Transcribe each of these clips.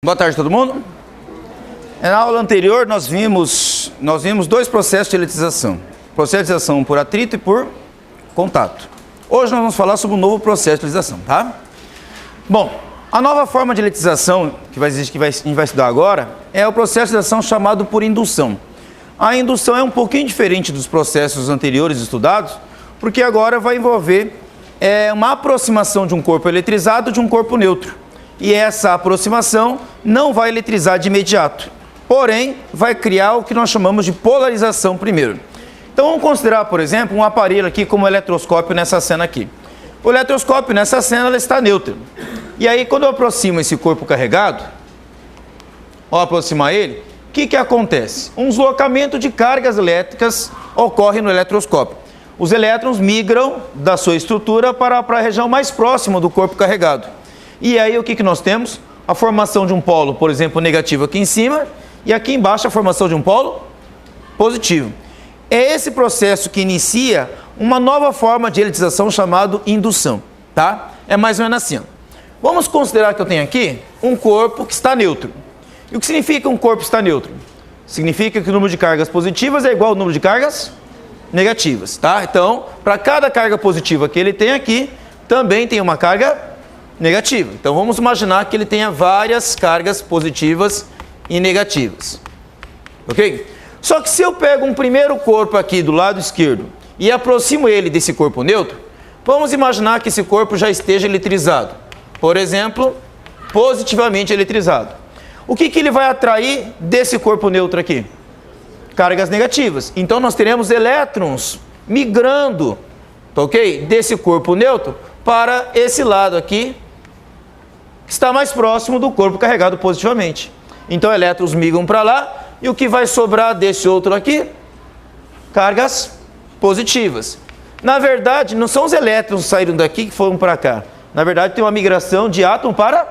Boa tarde a todo mundo. Na aula anterior nós vimos dois processos de eletrização. Processo de eletrização por atrito e por contato. Hoje nós vamos falar sobre um novo processo de eletrização, tá? Bom, a nova forma de eletrização que a gente vai estudar agora é o processo de eletrização chamado por indução. A indução é um pouquinho diferente dos processos anteriores estudados, porque agora vai envolver uma aproximação de um corpo eletrizado de um corpo neutro. E essa aproximação não vai eletrizar de imediato, porém vai criar o que nós chamamos de polarização primeiro. Então vamos considerar, por exemplo, um aparelho aqui como o eletroscópio nessa cena aqui. O eletroscópio nessa cena ela está neutra. E aí quando eu aproximo esse corpo carregado, ao aproximar ele, o que acontece? Um deslocamento de cargas elétricas ocorre no eletroscópio. Os elétrons migram da sua estrutura para a região mais próxima do corpo carregado. E aí o que nós temos? A formação de um polo, por exemplo, negativo aqui em cima, e aqui embaixo a formação de um polo positivo. É esse processo que inicia uma nova forma de eletrização chamada indução, tá? É mais ou menos assim. Vamos considerar que eu tenho aqui um corpo que está neutro. E o que significa um corpo estar neutro? Significa que o número de cargas positivas é igual ao número de cargas negativas, tá? Então, para cada carga positiva que ele tem aqui, também tem uma carga negativa. Então, vamos imaginar que ele tenha várias cargas positivas e negativas, ok? Só que se eu pego um primeiro corpo aqui do lado esquerdo e aproximo ele desse corpo neutro, vamos imaginar que esse corpo já esteja eletrizado. Por exemplo, positivamente eletrizado. O que ele vai atrair desse corpo neutro aqui? Cargas negativas. Então nós teremos elétrons migrando, ok? Desse corpo neutro para esse lado aqui, que está mais próximo do corpo carregado positivamente. Então elétrons migram para lá e o que vai sobrar desse outro aqui? Cargas positivas. Na verdade, não são os elétrons que saíram daqui que foram para cá. Na verdade, tem uma migração de átomo para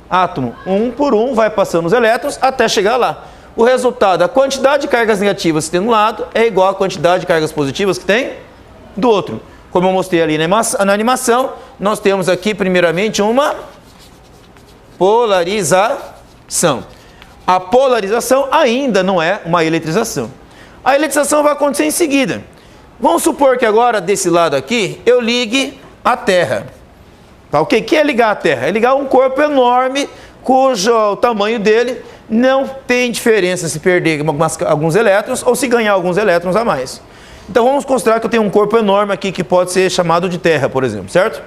átomo. Um por um vai passando os elétrons até chegar lá. O resultado, a quantidade de cargas negativas que tem de um lado é igual à quantidade de cargas positivas que tem do outro. Como eu mostrei ali na animação, nós temos aqui primeiramente uma polarização. A polarização ainda não é uma eletrização. A eletrização vai acontecer em seguida. Vamos supor que agora desse lado aqui eu ligue a Terra. Tá, ok? O que é ligar a Terra? É ligar um corpo enorme cujo tamanho dele não tem diferença se perder alguns elétrons ou se ganhar alguns elétrons a mais. Então vamos considerar que eu tenho um corpo enorme aqui que pode ser chamado de Terra, por exemplo, certo?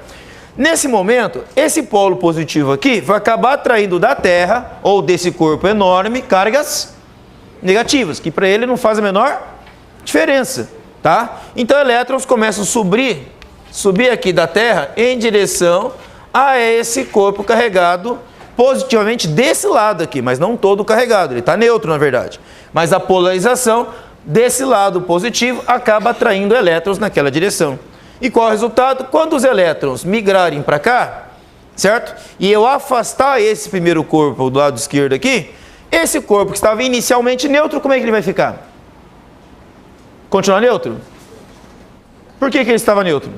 Nesse momento, esse polo positivo aqui vai acabar atraindo da Terra ou desse corpo enorme cargas negativas, que para ele não faz a menor diferença, tá? Então elétrons começam a subir aqui da Terra em direção a esse corpo carregado positivamente desse lado aqui, mas não todo carregado, ele está neutro na verdade. Mas a polarização desse lado positivo acaba atraindo elétrons naquela direção. E qual é o resultado? Quando os elétrons migrarem para cá, certo? E eu afastar esse primeiro corpo do lado esquerdo aqui, esse corpo que estava inicialmente neutro, como é que ele vai ficar? Continua neutro? Por que ele estava neutro?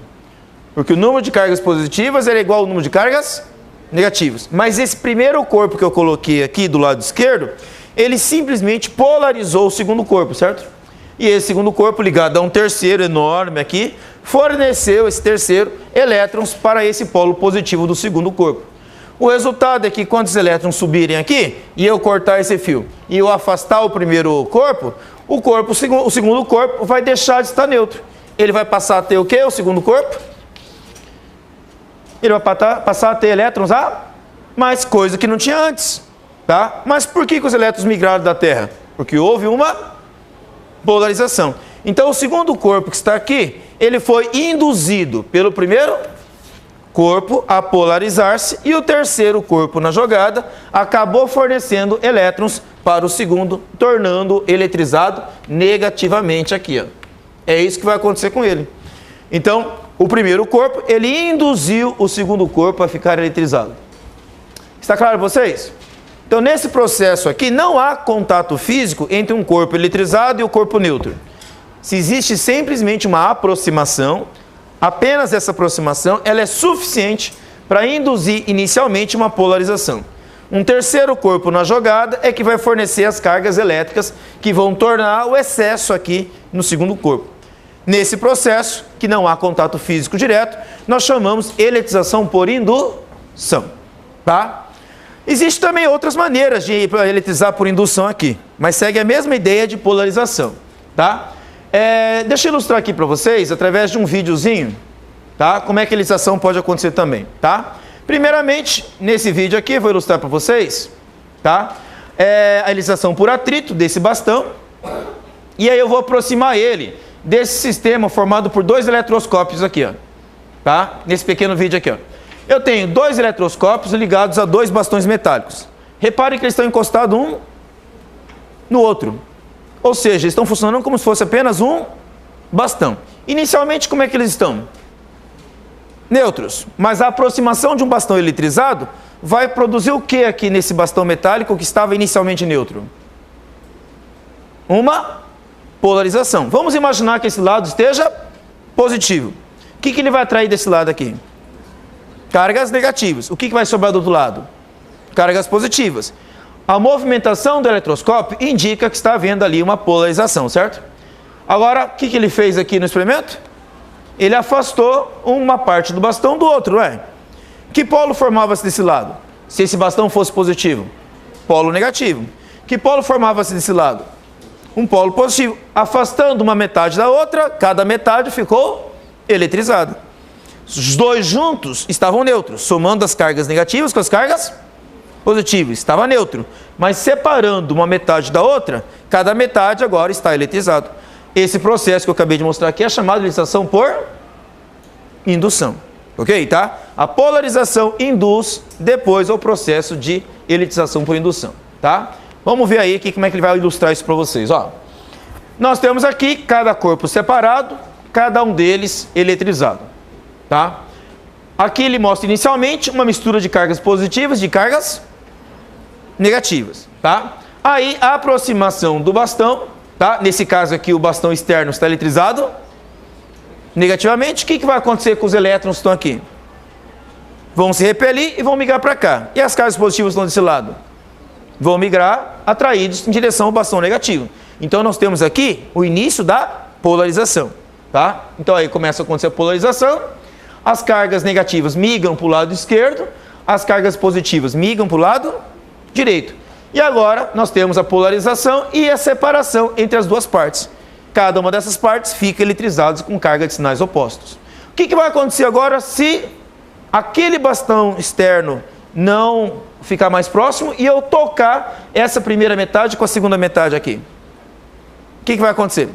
Porque o número de cargas positivas era igual ao número de cargas negativas. Mas esse primeiro corpo que eu coloquei aqui do lado esquerdo, ele simplesmente polarizou o segundo corpo, certo? E esse segundo corpo ligado a um terceiro enorme aqui, forneceu esse terceiro elétrons para esse polo positivo do segundo corpo. O resultado é que quando os elétrons subirem aqui, e eu cortar esse fio, e eu afastar o primeiro corpo, o segundo corpo vai deixar de estar neutro. Ele vai passar a ter o quê? O segundo corpo? Ele vai passar a ter elétrons a mais, coisa que não tinha antes, tá? Mas por que os elétrons migraram da Terra? Porque houve uma polarização. Então o segundo corpo que está aqui, ele foi induzido pelo primeiro corpo a polarizar-se e o terceiro corpo na jogada acabou fornecendo elétrons para o segundo, tornando eletrizado negativamente aqui, ó. É isso que vai acontecer com ele. Então, o primeiro corpo, ele induziu o segundo corpo a ficar eletrizado. Está claro para vocês? Então, nesse processo aqui, não há contato físico entre um corpo eletrizado e o corpo neutro. Se existe simplesmente uma aproximação, apenas essa aproximação, ela é suficiente para induzir inicialmente uma polarização. Um terceiro corpo na jogada é que vai fornecer as cargas elétricas que vão tornar o excesso aqui no segundo corpo. Nesse processo, que não há contato físico direto, nós chamamos eletrização por indução, tá? Existem também outras maneiras de eletrizar por indução aqui, mas segue a mesma ideia de polarização, tá? Deixa eu ilustrar aqui para vocês, através de um videozinho, tá? Como é que a eletrização pode acontecer também, tá? Primeiramente, nesse vídeo aqui, eu vou ilustrar para vocês, tá? A eletrização por atrito desse bastão, e aí eu vou aproximar ele desse sistema formado por dois eletroscópios aqui, ó, tá? Nesse pequeno vídeo aqui, ó. Eu tenho dois eletroscópios ligados a dois bastões metálicos. Reparem que eles estão encostados um no outro. Ou seja, eles estão funcionando como se fosse apenas um bastão. Inicialmente, como é que eles estão? Neutros. Mas a aproximação de um bastão eletrizado vai produzir o que aqui nesse bastão metálico que estava inicialmente neutro? Uma polarização. Vamos imaginar que esse lado esteja positivo. O que ele vai atrair desse lado aqui? Cargas negativas. O que vai sobrar do outro lado? Cargas positivas. A movimentação do eletroscópio indica que está havendo ali uma polarização, certo? Agora, o que ele fez aqui no experimento? Ele afastou uma parte do bastão do outro, não é? Que polo formava-se desse lado? Se esse bastão fosse positivo? Polo negativo. Que polo formava-se desse lado? Um polo positivo. Afastando uma metade da outra, cada metade ficou eletrizada. Os dois juntos estavam neutros, somando as cargas negativas com as cargas positivas. Estava neutro. Mas separando uma metade da outra, cada metade agora está eletrizado. Esse processo que eu acabei de mostrar aqui é chamado de eletrização por indução. Ok? Tá? A polarização induz depois ao processo de eletrização por indução. Tá? Vamos ver aí como é que ele vai ilustrar isso para vocês. Ó. Nós temos aqui cada corpo separado, cada um deles eletrizado. Tá? Aqui ele mostra inicialmente uma mistura de cargas positivas e de cargas negativas. Tá? Aí a aproximação do bastão, tá? Nesse caso aqui o bastão externo está eletrizado negativamente. O que vai acontecer com os elétrons que estão aqui? Vão se repelir e vão migrar para cá. E as cargas positivas estão desse lado? Vão migrar atraídos em direção ao bastão negativo. Então nós temos aqui o início da polarização. Tá? Então aí começa a acontecer a polarização. As cargas negativas migram para o lado esquerdo, as cargas positivas migram para o lado direito. E agora nós temos a polarização e a separação entre as duas partes. Cada uma dessas partes fica eletrizada com carga de sinais opostos. O que vai acontecer agora se aquele bastão externo não ficar mais próximo e eu tocar essa primeira metade com a segunda metade aqui? O que vai acontecer?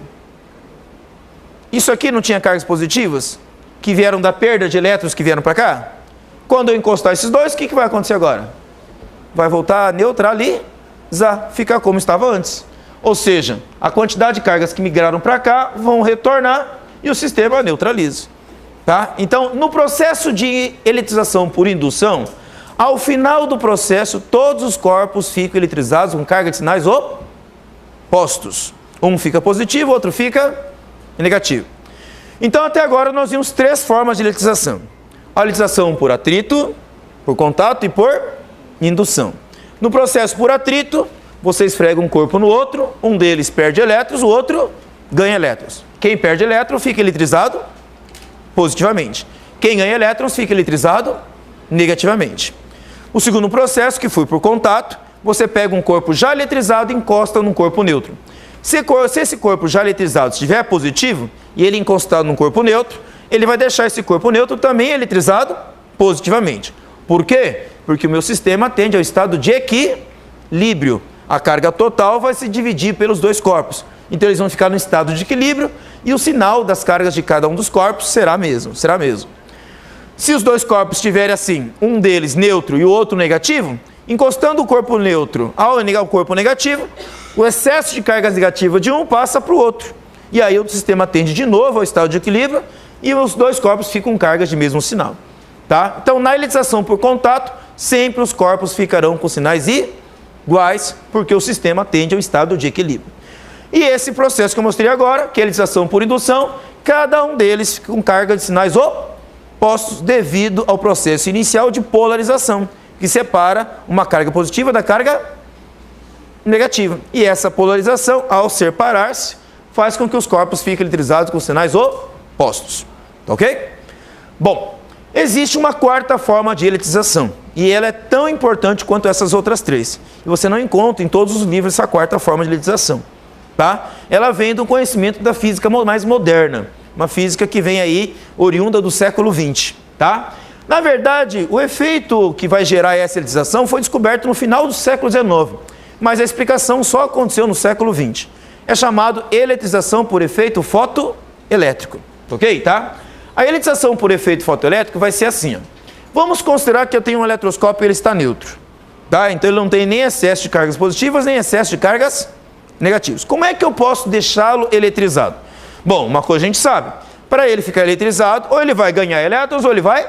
Isso aqui não tinha cargas positivas que vieram da perda de elétrons que vieram para cá? Quando eu encostar esses dois, o que vai acontecer agora? Vai voltar a neutralizar, ficar como estava antes. Ou seja, a quantidade de cargas que migraram para cá vão retornar e o sistema neutraliza. Tá? Então, no processo de eletrização por indução, ao final do processo, todos os corpos ficam eletrizados com carga de sinais opostos. Um fica positivo, o outro fica negativo. Então, até agora, nós vimos três formas de eletrização. A eletrização por atrito, por contato e por indução. No processo por atrito, você esfrega um corpo no outro, um deles perde elétrons, o outro ganha elétrons. Quem perde elétrons fica eletrizado positivamente. Quem ganha elétrons fica eletrizado negativamente. O segundo processo, que foi por contato, você pega um corpo já eletrizado e encosta num corpo neutro. Se esse corpo já eletrizado estiver positivo e ele encostado num corpo neutro, ele vai deixar esse corpo neutro também eletrizado positivamente. Por quê? Porque o meu sistema tende ao estado de equilíbrio. A carga total vai se dividir pelos dois corpos. Então eles vão ficar no estado de equilíbrio e o sinal das cargas de cada um dos corpos será mesmo. Se os dois corpos estiverem assim, um deles neutro e o outro negativo, encostando o corpo neutro ao ligar o corpo negativo, o excesso de cargas negativas de um passa para o outro. E aí o sistema tende de novo ao estado de equilíbrio e os dois corpos ficam com cargas de mesmo sinal. Tá? Então, na eletrização por contato, sempre os corpos ficarão com sinais iguais, porque o sistema tende ao estado de equilíbrio. E esse processo que eu mostrei agora, que é a eletrização por indução, cada um deles fica com carga de sinais opostos devido ao processo inicial de polarização, que separa uma carga positiva da carga negativa. E essa polarização, ao separar-se, faz com que os corpos fiquem eletrizados com sinais opostos. Ok? Bom, existe uma quarta forma de eletrização. E ela é tão importante quanto essas outras três. E você não encontra em todos os livros essa quarta forma de eletrização. Tá? Ela vem do conhecimento da física mais moderna. Uma física que vem aí oriunda do século XX. Tá? Na verdade, o efeito que vai gerar essa eletrização foi descoberto no final do século XIX. Mas a explicação só aconteceu no século XX. É chamado eletrização por efeito fotoelétrico. Ok? Tá? A eletrização por efeito fotoelétrico vai ser assim, ó. Vamos considerar que eu tenho um eletroscópio e ele está neutro. Tá? Então ele não tem nem excesso de cargas positivas, nem excesso de cargas negativas. Como é que eu posso deixá-lo eletrizado? Bom, uma coisa a gente sabe. Para ele ficar eletrizado, ou ele vai ganhar elétrons, ou ele vai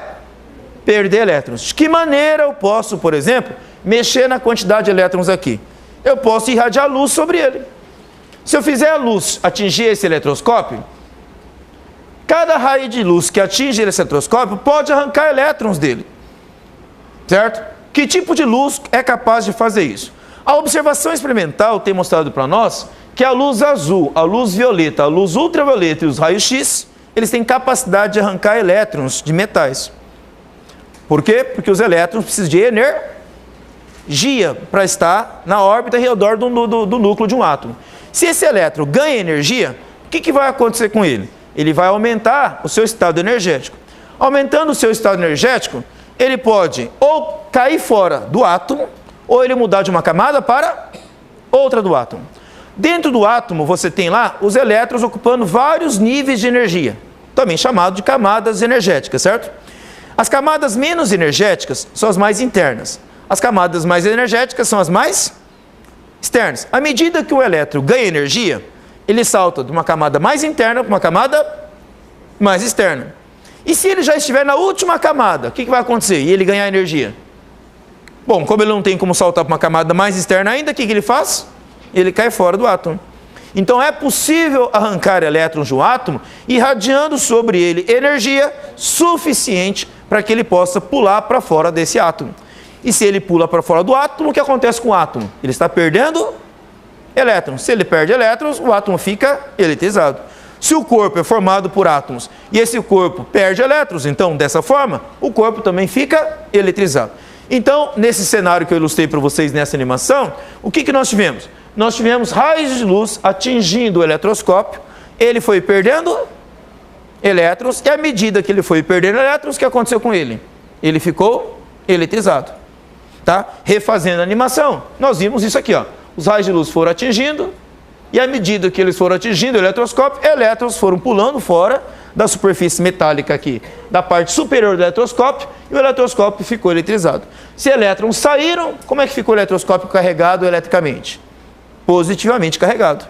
perder elétrons. De que maneira eu posso, por exemplo, mexer na quantidade de elétrons aqui? Eu posso irradiar luz sobre ele. Se eu fizer a luz atingir esse eletroscópio, cada raio de luz que atinge esse eletroscópio pode arrancar elétrons dele. Certo? Que tipo de luz é capaz de fazer isso? A observação experimental tem mostrado para nós que a luz azul, a luz violeta, a luz ultravioleta e os raios X, eles têm capacidade de arrancar elétrons de metais. Por quê? Porque os elétrons precisam de energia para estar na órbita ao redor do núcleo de um átomo. Se esse elétron ganha energia, o que vai acontecer com ele? Ele vai aumentar o seu estado energético. Aumentando o seu estado energético, ele pode ou cair fora do átomo, ou ele mudar de uma camada para outra do átomo. Dentro do átomo, você tem lá os elétrons ocupando vários níveis de energia, também chamado de camadas energéticas, certo? As camadas menos energéticas são as mais internas. As camadas mais energéticas são as mais externas. À medida que o elétron ganha energia, ele salta de uma camada mais interna para uma camada mais externa. E se ele já estiver na última camada, o que vai acontecer? E ele ganhar energia? Bom, como ele não tem como saltar para uma camada mais externa ainda, o que ele faz? Ele cai fora do átomo. Então é possível arrancar elétrons de um átomo irradiando sobre ele energia suficiente para que ele possa pular para fora desse átomo. E se ele pula para fora do átomo, o que acontece com o átomo? Ele está perdendo elétrons. Se ele perde elétrons, o átomo fica eletrizado. Se o corpo é formado por átomos e esse corpo perde elétrons, então dessa forma, o corpo também fica eletrizado. Então, nesse cenário que eu ilustrei para vocês nessa animação, o que nós tivemos? Nós tivemos raios de luz atingindo o eletroscópio, ele foi perdendo elétrons, e à medida que ele foi perdendo elétrons, o que aconteceu com ele? Ele ficou eletrizado. Tá? Refazendo a animação, nós vimos isso aqui, ó. Os raios de luz foram atingindo, e à medida que eles foram atingindo o eletroscópio, elétrons foram pulando fora da superfície metálica aqui, da parte superior do eletroscópio, e o eletroscópio ficou eletrizado. Se elétrons saíram, como é que ficou o eletroscópio carregado eletricamente? Positivamente carregado.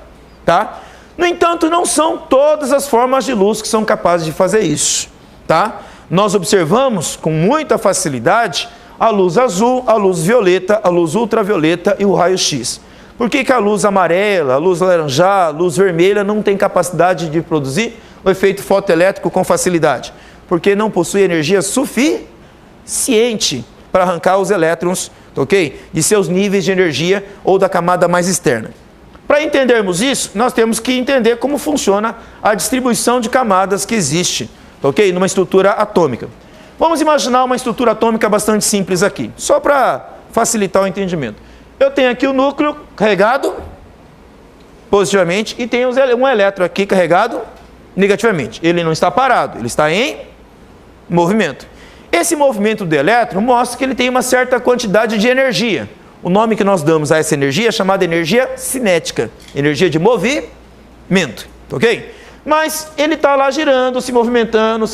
Tá? No entanto, não são todas as formas de luz que são capazes de fazer isso. Tá? Nós observamos com muita facilidade a luz azul, a luz violeta, a luz ultravioleta e o raio-x. Por que a luz amarela, a luz laranjada, a luz vermelha não tem capacidade de produzir o efeito fotoelétrico com facilidade? Porque não possui energia suficiente para arrancar os elétrons, ok? De seus níveis de energia ou da camada mais externa. Para entendermos isso, nós temos que entender como funciona a distribuição de camadas que existe, ok? Numa estrutura atômica. Vamos imaginar uma estrutura atômica bastante simples aqui, só para facilitar o entendimento. Eu tenho aqui o núcleo carregado positivamente e tenho um elétron aqui carregado negativamente. Ele não está parado, ele está em movimento. Esse movimento do elétron mostra que ele tem uma certa quantidade de energia. O nome que nós damos a essa energia é chamada energia cinética, energia de movimento, ok? Mas ele está lá girando, se movimentando,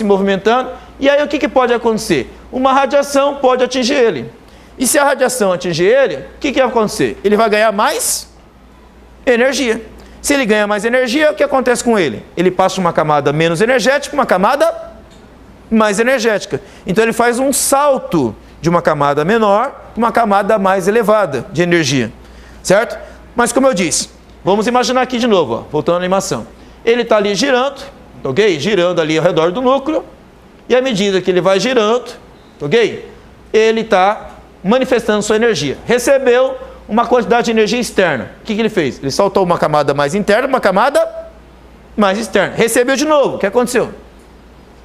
e aí o que pode acontecer? Uma radiação pode atingir ele. E se a radiação atingir ele, o que vai acontecer? Ele vai ganhar mais energia. Se ele ganha mais energia, o que acontece com ele? Ele passa de uma camada menos energética para uma camada mais energética. Então ele faz um salto de uma camada menor para uma camada mais elevada de energia. Certo? Mas como eu disse, vamos imaginar aqui de novo, ó, voltando à animação. Ele está ali girando, ok? Girando ali ao redor do núcleo. E à medida que ele vai girando, ok? Ele está manifestando sua energia. Recebeu uma quantidade de energia externa. O que ele fez? Ele soltou uma camada mais interna, uma camada mais externa. Recebeu de novo. O que aconteceu?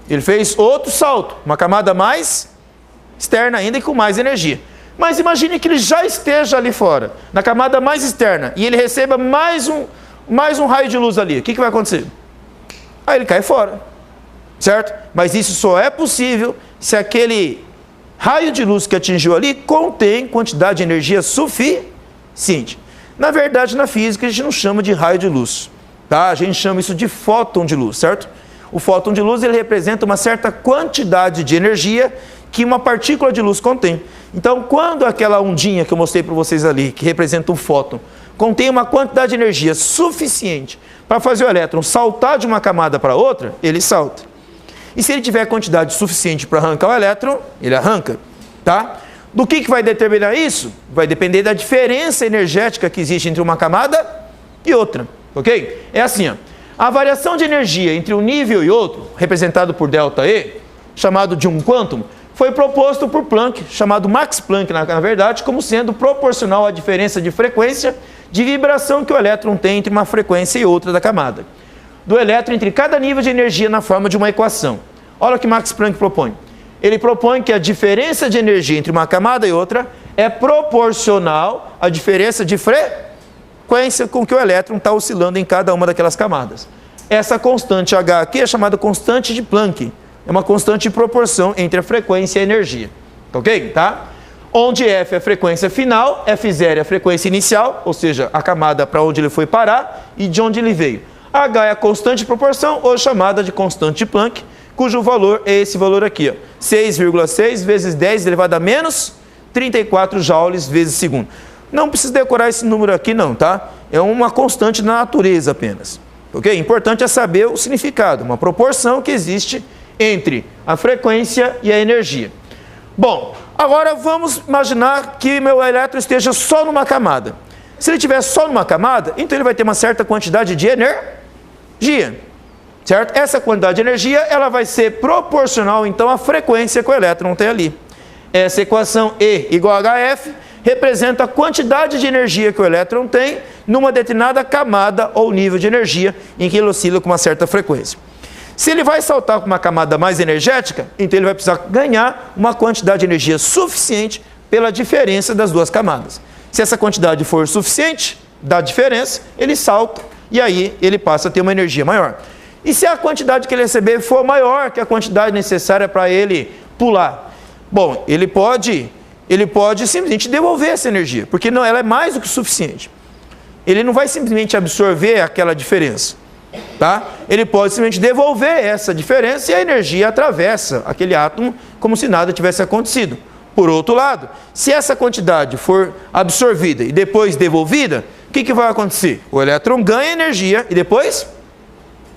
Ele fez outro salto, uma camada mais externa ainda e com mais energia. Mas imagine que ele já esteja ali fora, na camada mais externa, e ele receba mais um raio de luz ali. O que vai acontecer? Aí ele cai fora, certo? Mas isso só é possível se aquele raio de luz que atingiu ali contém quantidade de energia suficiente. Na verdade, na física, a gente não chama de raio de luz, tá? A gente chama isso de fóton de luz, certo? O fóton de luz, ele representa uma certa quantidade de energia que uma partícula de luz contém. Então, quando aquela ondinha que eu mostrei para vocês ali, que representa um fóton, contém uma quantidade de energia suficiente para fazer o elétron saltar de uma camada para outra, ele salta. E se ele tiver quantidade suficiente para arrancar o elétron, ele arranca, tá? Do que vai determinar isso? Vai depender da diferença energética que existe entre uma camada e outra, ok? É assim, ó. A variação de energia entre um nível e outro, representado por ΔE, chamado de um quantum, foi proposto por Planck, chamado Max Planck, na verdade, como sendo proporcional à diferença de frequência de vibração que o elétron tem entre uma frequência e outra da camada. Do elétron entre cada nível de energia na forma de uma equação. Olha o que Max Planck propõe. Ele propõe que a diferença de energia entre uma camada e outra é proporcional à diferença de frequência com que o elétron está oscilando em cada uma daquelas camadas. Essa constante H aqui é chamada constante de Planck. É uma constante de proporção entre a frequência e a energia. Ok? Tá? Onde F é a frequência final, F0 é a frequência inicial, ou seja, a camada para onde ele foi parar e de onde ele veio. H é a constante de proporção, ou chamada de constante de Planck, cujo valor é esse valor aqui, 6,6 vezes 10 elevado a menos 34 joules vezes segundo. Não precisa decorar esse número aqui não, tá? É uma constante da natureza apenas. Ok? Importante é saber o significado, uma proporção que existe entre a frequência e a energia. Bom, agora vamos imaginar que meu elétron esteja só numa camada. Se ele estiver só numa camada, então ele vai ter uma certa quantidade de energia, certo? Essa quantidade de energia, ela vai ser proporcional, então, à frequência que o elétron tem ali. Essa equação E igual a HF representa a quantidade de energia que o elétron tem numa determinada camada ou nível de energia em que ele oscila com uma certa frequência. Se ele vai saltar para uma camada mais energética, então ele vai precisar ganhar uma quantidade de energia suficiente pela diferença das duas camadas. Se essa quantidade for suficiente, da diferença, ele salta e aí ele passa a ter uma energia maior. E se a quantidade que ele receber for maior que a quantidade necessária para ele pular? Bom, ele pode simplesmente devolver essa energia, porque não, ela é mais do que suficiente. Ele não vai simplesmente absorver aquela diferença. Tá? Ele pode simplesmente devolver essa diferença e a energia atravessa aquele átomo como se nada tivesse acontecido. Por outro lado, se essa quantidade for absorvida e depois devolvida, o que vai acontecer? O elétron ganha energia e depois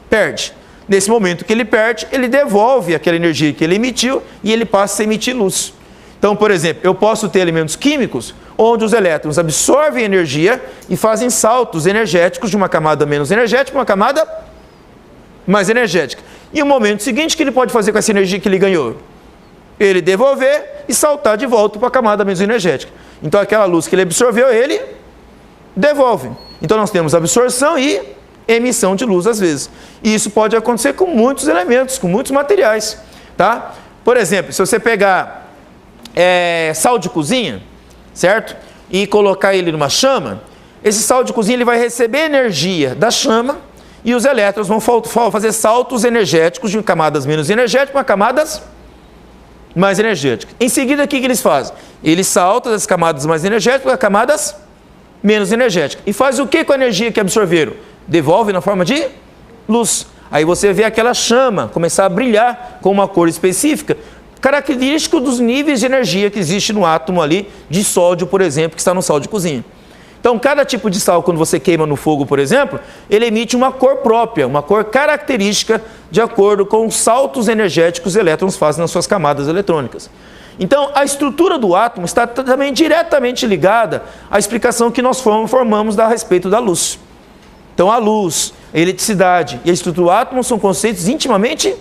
perde. Nesse momento que ele perde, ele devolve aquela energia que ele emitiu e ele passa a emitir luz. Então, por exemplo, eu posso ter elementos químicos onde os elétrons absorvem energia e fazem saltos energéticos de uma camada menos energética para uma camada mais energética. E o momento seguinte, que ele pode fazer com essa energia que ele ganhou? Ele devolver e saltar de volta para a camada menos energética. Então, aquela luz que ele absorveu, ele devolve. Então, nós temos absorção e emissão de luz às vezes. E isso pode acontecer com muitos elementos, com muitos materiais. Tá? Por exemplo, se você pegar sal de cozinha, certo? E colocar ele numa chama, esse sal de cozinha ele vai receber energia da chama e os elétrons vão fazer saltos energéticos de camadas menos energéticas para camadas mais energéticas. Em seguida, o que eles fazem? Eles saltam das camadas mais energéticas para camadas menos energéticas. E faz o que com a energia que absorveram? Devolve na forma de luz. Aí você vê aquela chama começar a brilhar com uma cor específica, característico dos níveis de energia que existe no átomo ali de sódio, por exemplo, que está no sal de cozinha. Então, cada tipo de sal, quando você queima no fogo, por exemplo, ele emite uma cor própria, uma cor característica de acordo com os saltos energéticos que os elétrons fazem nas suas camadas eletrônicas. Então, a estrutura do átomo está também diretamente ligada à explicação que nós formamos a respeito da luz. Então, a luz, a eletricidade e a estrutura do átomo são conceitos intimamente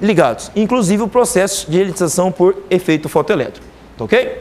ligados, inclusive o processo de eletização por efeito fotoelétrico. Tá ok?